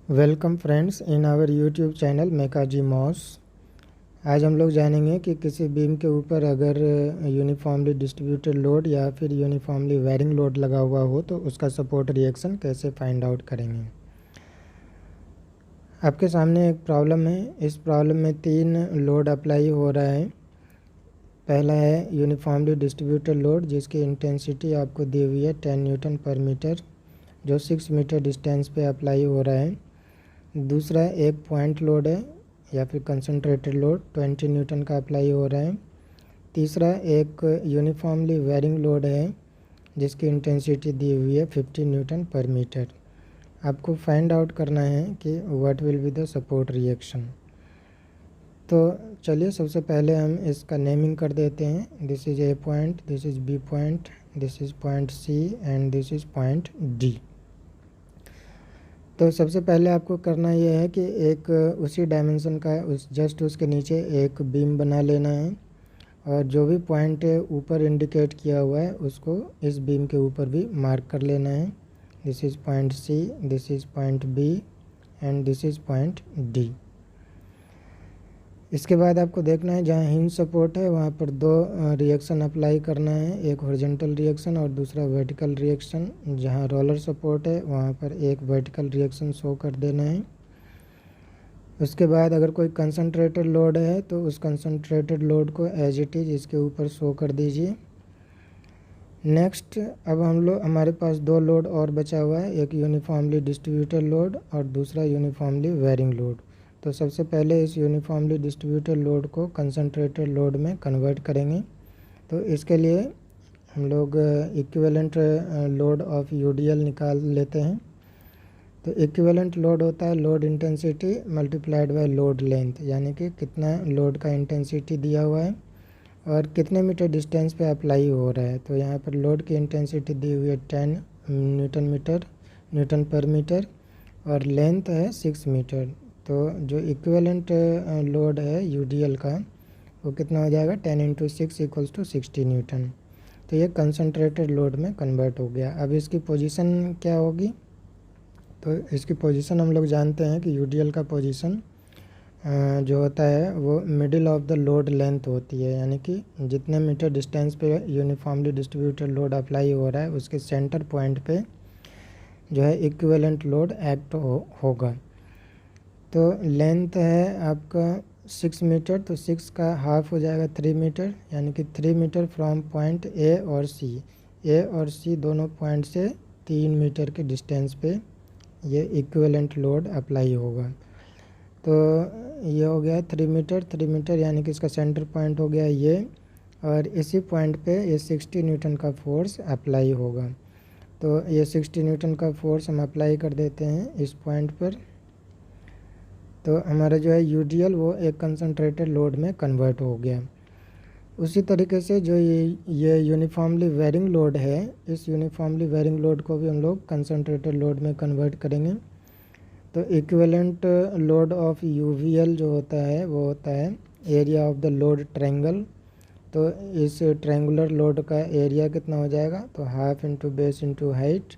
Welcome friends in our YouTube channel मेकाजी मॉस। आज हम लोग जानेंगे कि किसी बीम के ऊपर अगर यूनिफॉर्मली डिस्ट्रीब्यूटेड लोड या फिर यूनिफॉर्मली वेरिंग लोड लगा हुआ हो तो उसका सपोर्ट रिएक्शन कैसे फाइंड आउट करेंगे। आपके सामने एक प्रॉब्लम है। इस प्रॉब्लम में 3 लोड अप्लाई हो रहा है। पहला है यूनिफॉर्मली डिस्ट्रीब्यूटेड लोड जिसकी इंटेंसिटी आपको दी हुई है 10 न्यूटन पर मीटर, जो 6 मीटर डिस्टेंस पे अप्लाई हो रहा है। दूसरा एक पॉइंट लोड है या फिर कंसंट्रेटेड लोड 20 न्यूटन का अप्लाई हो रहा है। तीसरा एक यूनिफॉर्मली वेरिंग लोड है जिसकी इंटेंसिटी दी हुई है 50 न्यूटन पर मीटर। आपको फाइंड आउट करना है कि what will be the support reaction. तो चलिए सबसे पहले हम इसका नेमिंग कर देते हैं। This is A point, this is B point, this is point C and this is point D. तो सबसे पहले आपको करना यह है कि एक उसी डायमेंशन का जस्ट उसके नीचे एक बीम बना लेना है और जो भी पॉइंट ऊपर इंडिकेट किया हुआ है उसको इस बीम के ऊपर भी मार्क कर लेना है। This is point C, this is point B and this is point D. इसके बाद आपको देखना है जहाँ हिंज सपोर्ट है वहाँ पर 2 रिएक्शन अप्लाई करना है, एक हॉरिजॉन्टल रिएक्शन और दूसरा वर्टिकल रिएक्शन। जहाँ रोलर सपोर्ट है वहाँ पर एक वर्टिकल रिएक्शन शो कर देना है। उसके बाद अगर कोई कंसंट्रेटेड लोड है तो उस कंसंट्रेटेड लोड को एज इट इज़ इसके ऊपर शो कर दीजिए। नेक्स्ट अब हमारे पास 2 लोड और बचा हुआ है, एक यूनिफॉर्मली डिस्ट्रीब्यूटेड लोड और दूसरा यूनिफॉर्मली वेरिंग लोड। तो सबसे पहले इस यूनिफॉर्मली डिस्ट्रीब्यूटेड लोड को कंसंट्रेटेड लोड में कन्वर्ट करेंगे। तो इसके लिए हम लोग इक्विवेलेंट लोड ऑफ यूडीएल निकाल लेते हैं। तो इक्विवेलेंट लोड होता है load intensity multiplied by load length, यानी कि कितना लोड का इंटेंसिटी दिया हुआ है और कितने मीटर डिस्टेंस पे अप्लाई हो रहा है। तो यहाँ पर लोड की इंटेंसिटी दी हुई है 10 न्यूटन पर मीटर और लेंथ है 6 मीटर। तो जो इक्विवेलेंट लोड है यूडीएल का वो कितना हो जाएगा 10 इंटू 6 इक्वल्स टू 60 न्यूटन। तो ये कंसंट्रेटेड लोड में कन्वर्ट हो गया। अब इसकी पोजीशन क्या होगी, तो इसकी पोजीशन हम लोग जानते हैं कि यूडीएल का पोजीशन जो होता है वो middle of the load length होती है, यानी कि जितने मीटर डिस्टेंस पे यूनिफॉर्मली डिस्ट्रीब्यूटेड लोड अप्लाई हो रहा है उसके सेंटर पॉइंट पे जो है इक्विवेलेंट लोड एक्ट होगा। तो लेंथ है आपका 6 मीटर, तो 6 का हाफ हो जाएगा 3 मीटर, यानी कि 3 मीटर फ्रॉम पॉइंट ए और सी। ए और सी दोनों पॉइंट से 3 मीटर के डिस्टेंस पे ये इक्विवेलेंट लोड अप्लाई होगा। तो ये हो गया 3 मीटर यानी कि इसका सेंटर पॉइंट हो गया ये, और इसी पॉइंट पे ये 60 न्यूटन का फोर्स अप्लाई होगा। तो ये 60 न्यूटन का फोर्स हम अप्लाई कर देते हैं इस पॉइंट पर। तो हमारा जो है यूडीएल वो एक कंसंट्रेटेड लोड में कन्वर्ट हो गया। उसी तरीके से जो ये यूनिफॉर्मली वेरिंग लोड है, इस यूनिफॉर्मली वेरिंग लोड को भी हम लोग कंसंट्रेटेड लोड में कन्वर्ट करेंगे। तो इक्विवेलेंट लोड ऑफ यूवीएल जो होता है वो होता है area of the load triangle. तो इस ट्रायंगुलर लोड का एरिया कितना हो जाएगा, तो half into base into height.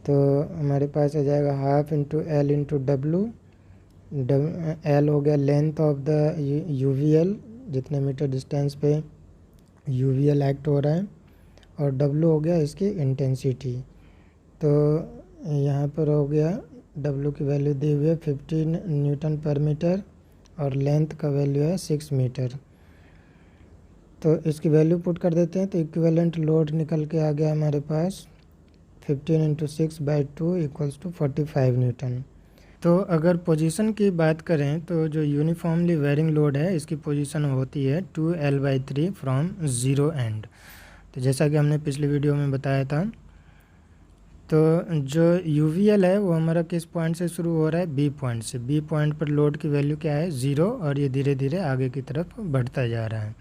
तो हमारे पास आ जाएगा half into L into W. L हो गया लेंथ ऑफ द यूवीएल, जितने मीटर डिस्टेंस पे यूवीएल एक्ट हो रहा है, और डब्लू हो गया इसकी इंटेंसिटी। तो यहाँ पर हो गया डब्लू की वैल्यू दी हुई है 15 न्यूटन पर मीटर और लेंथ का वैल्यू है 6 मीटर। तो इसकी वैल्यू पुट कर देते हैं। तो इक्विवेलेंट लोड निकल के आ गया हमारे पास 15 इंटू 6/2 इक्वल्स टू 45 न्यूटन। तो अगर पोजीशन की बात करें तो जो यूनिफॉर्मली वेरिंग लोड है इसकी पोजीशन होती है 2L/3 फ्रॉम 0 एंड। तो जैसा कि हमने पिछली वीडियो में बताया था, तो जो यूवीएल है वो हमारा किस पॉइंट से शुरू हो रहा है, बी पॉइंट से। बी पॉइंट पर लोड की वैल्यू क्या है 0 और ये धीरे धीरे आगे की तरफ बढ़ता जा रहा है।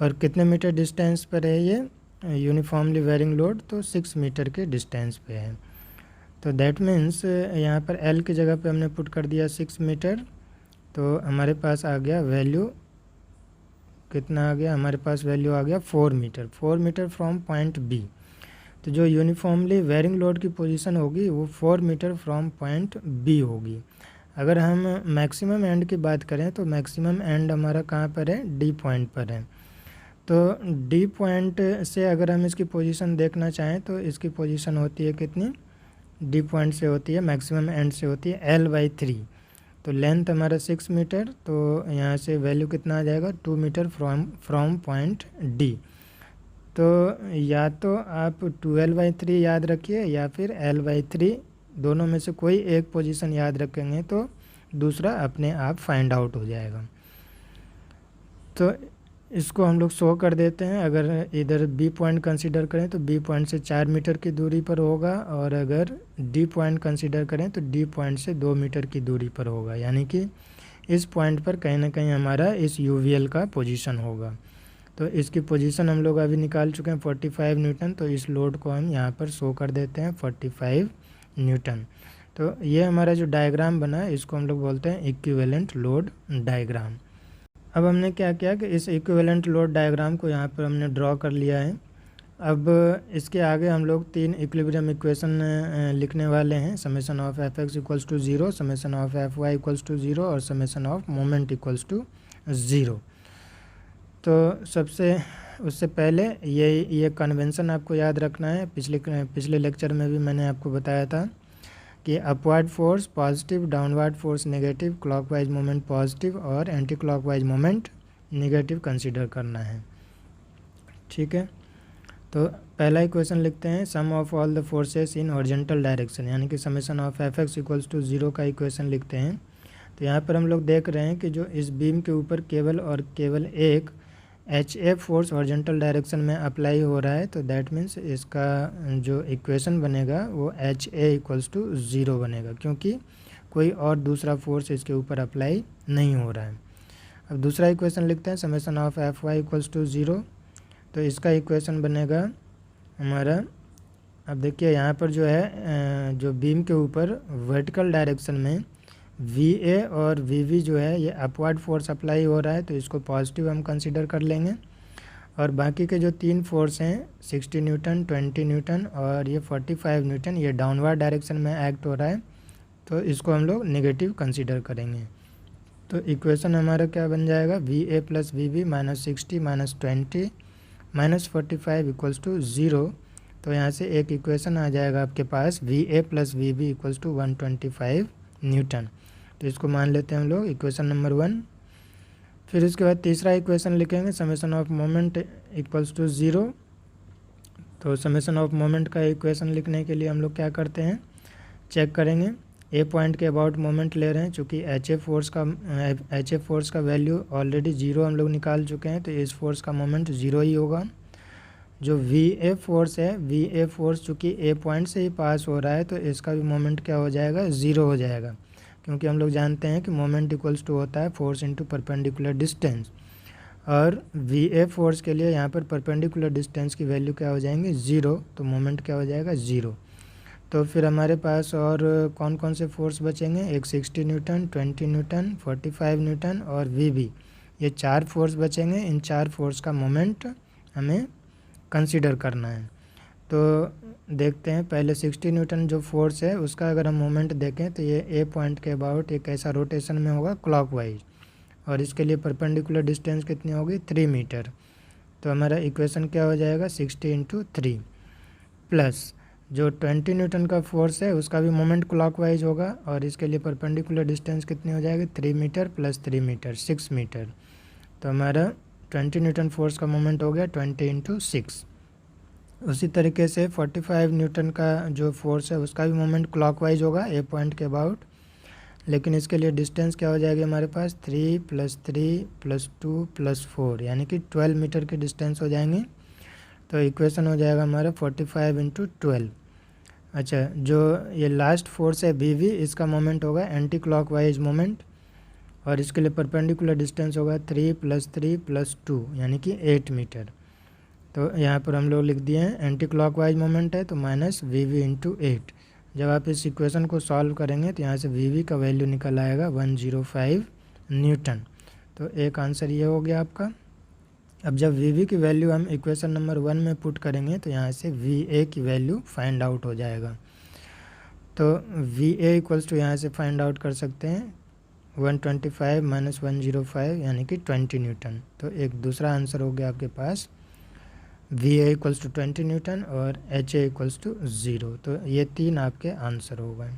और कितने मीटर डिस्टेंस पर है ये यूनिफॉर्मली वेरिंग लोड, तो 6 मीटर के डिस्टेंस पे है। तो दैट मीन्स यहाँ पर एल की जगह पे हमने पुट कर दिया 6 मीटर। तो हमारे पास आ गया वैल्यू कितना आ गया, हमारे पास वैल्यू आ गया 4 metre. 4 metre from point B. तो जो यूनिफॉर्मली वेरिंग लोड की पोजीशन होगी वो 4 मीटर फ्रॉम पॉइंट बी होगी। अगर हम मैक्सिमम एंड की बात करें तो मैक्सिमम एंड हमारा कहाँ पर है, डी पॉइंट पर है। तो डी पॉइंट से अगर हम इसकी पोजीशन देखना चाहें तो इसकी पोजीशन होती है कितनी, डी पॉइंट से होती है, मैक्सिमम एंड से होती है L/3। तो लेंथ हमारा 6 मीटर, तो यहाँ से वैल्यू कितना आ जाएगा, 2 मीटर फ्रॉम पॉइंट डी। तो या तो आप 12/3 याद रखिए या फिर L/3, दोनों में से कोई एक पोजीशन याद रखेंगे तो दूसरा अपने आप फाइंड आउट हो जाएगा। तो इसको हम लोग शो कर देते हैं। अगर इधर बी पॉइंट कंसीडर करें तो बी पॉइंट से 4 मीटर की दूरी पर होगा, और अगर डी पॉइंट कंसीडर करें तो डी पॉइंट से 2 मीटर की दूरी पर होगा। यानी कि इस पॉइंट पर कहीं ना कहीं हमारा इस यूवीएल का पोजीशन होगा। तो इसकी पोजीशन हम लोग अभी निकाल चुके हैं 45 न्यूटन। तो इस लोड को हम यहाँ पर शो कर देते हैं 45 न्यूटन। तो ये हमारा जो डायग्राम बना है इसको हम लोग बोलते हैं इक्विवेलेंट लोड डायग्राम। अब हमने क्या किया कि इस इक्विवेलेंट लोड डायग्राम को यहाँ पर हमने ड्रॉ कर लिया है। अब इसके आगे हम लोग 3 इक्विलिब्रियम इक्वेशन लिखने वाले हैं, summation of F X equals to 0, summation of F Y equals to 0 और summation of moment equals to 0। तो सबसे उससे पहले ये कन्वेंशन आपको याद रखना है। पिछले लेक्चर में भी मैंने आपको बताया था कि upward force positive, downward force negative, clockwise moment positive और anti clockwise moment negative consider करना है। ठीक है, तो पहला इक्वेशन लिखते हैं, sum of all the forces in horizontal direction, यानी कि summation of F X equals to 0 का इक्वेशन लिखते हैं। तो यहाँ पर हम लोग देख रहे हैं कि जो इस बीम के ऊपर केवल और केवल एक HA फोर्स हॉरिजॉन्टल डायरेक्शन में अप्लाई हो रहा है। तो दैट मीन्स इसका जो इक्वेशन बनेगा वो HA इक्वल्स टू 0 बनेगा, क्योंकि कोई और दूसरा फोर्स इसके ऊपर अप्लाई नहीं हो रहा है। अब दूसरा इक्वेशन लिखते हैं, summation of F Y equals to 0। तो इसका इक्वेशन बनेगा हमारा, अब देखिए यहाँ पर जो है जो बीम के ऊपर वर्टिकल डायरेक्शन में VA और VB जो है ये अपवर्ड फोर्स अप्लाई हो रहा है, तो इसको पॉजिटिव हम कंसीडर कर लेंगे। और बाकी के जो 3 फोर्स हैं 60 न्यूटन, 20 न्यूटन और ये 45 न्यूटन, ये डाउनवर्ड डायरेक्शन में एक्ट हो रहा है, तो इसको हम लोग नेगेटिव कंसीडर करेंगे। तो इक्वेशन हमारा क्या बन जाएगा, VA plus VB minus 60 minus 20 minus 45 equals to 0। तो यहाँ से एक इक्वेशन आ जाएगा आपके पास, VA plus VB equals to 125 newton. तो इसको मान लेते हैं हम लोग इक्वेशन नंबर 1। फिर इसके बाद तीसरा इक्वेशन लिखेंगे, summation of moment equals to 0। तो समेशन ऑफ मोमेंट का इक्वेशन लिखने के लिए हम लोग क्या करते हैं, चेक करेंगे ए पॉइंट के अबाउट मोमेंट ले रहे हैं, चूँकि HA फोर्स का वैल्यू ऑलरेडी 0 हम लोग निकाल चुके हैं, तो इस फोर्स का मोमेंट 0 ही होगा। जो VA फोर्स है, VA फोर्स चूँकि ए पॉइंट से ही पास हो रहा है, तो इसका भी मोमेंट क्या हो जाएगा, 0 हो जाएगा, क्योंकि हम लोग जानते हैं कि मोमेंट इक्वल्स टू होता है फोर्स इनटू परपेंडिकुलर डिस्टेंस। और VA फोर्स के लिए यहाँ पर परपेंडिकुलर डिस्टेंस की वैल्यू क्या हो जाएंगे, 0, तो मोमेंट क्या हो जाएगा, 0। तो फिर हमारे पास और कौन कौन से फोर्स बचेंगे, एक 60 न्यूटन, 20 न्यूटन, 45 न्यूटन और VB, ये 4 फोर्स बचेंगे। इन 4 फोर्स का मोमेंट हमें कंसीडर करना है। तो देखते हैं, पहले 60 न्यूटन जो फोर्स है उसका अगर हम मोमेंट देखें तो ये ए पॉइंट के अबाउट एक ऐसा रोटेशन में होगा क्लॉकवाइज, और इसके लिए परपेंडिकुलर डिस्टेंस कितनी होगी, 3 मीटर। तो हमारा इक्वेशन क्या हो जाएगा, 60 × 3 प्लस जो 20 न्यूटन का फोर्स है उसका भी मोमेंट क्लॉकवाइज होगा, और इसके लिए परपेंडिकुलर डिस्टेंस कितनी हो जाएगी, 3 मीटर प्लस 3 मीटर 6 मीटर। तो हमारा 20 न्यूटन फोर्स का मोमेंट हो गया 20 × 6। उसी तरीके से 45 न्यूटन का जो फोर्स है उसका भी मोमेंट क्लॉकवाइज होगा ए पॉइंट के अबाउट, लेकिन इसके लिए डिस्टेंस क्या हो जाएगी हमारे पास, 3 + 3 + 2 + 4, यानी कि 12 मीटर की डिस्टेंस हो जाएंगे। तो इक्वेशन हो जाएगा हमारा 45 × 12। अच्छा, जो ये लास्ट फोर्स है VB, इसका मोमेंट होगा एंटी क्लॉकवाइज मोमेंट, और इसके लिए परपेंडिकुलर डिस्टेंस होगा 3 + 3 + 2, यानी कि 8 मीटर। तो यहाँ पर हम लोग लिख दिए हैं एंटी क्लॉकवाइज मोमेंट है तो माइनस VB × 8। जब आप इस इक्वेशन को सॉल्व करेंगे तो यहाँ से VB का वैल्यू निकल आएगा 105 न्यूटन। तो एक आंसर ये हो गया आपका। अब जब वी वी की वैल्यू हम इक्वेशन नंबर 1 में पुट करेंगे तो यहाँ से वी ए की वैल्यू फाइंड आउट हो जाएगा। तो वी ए इक्वल्स टू यहाँ से फाइंड आउट कर सकते हैं 125 माइनस 105 यानी कि 20 न्यूटन। तो एक दूसरा आंसर हो गया आपके पास V A equals to 20 newton और एच ए इक्वल्स टू 0। तो ये 3 आपके आंसर हो गए।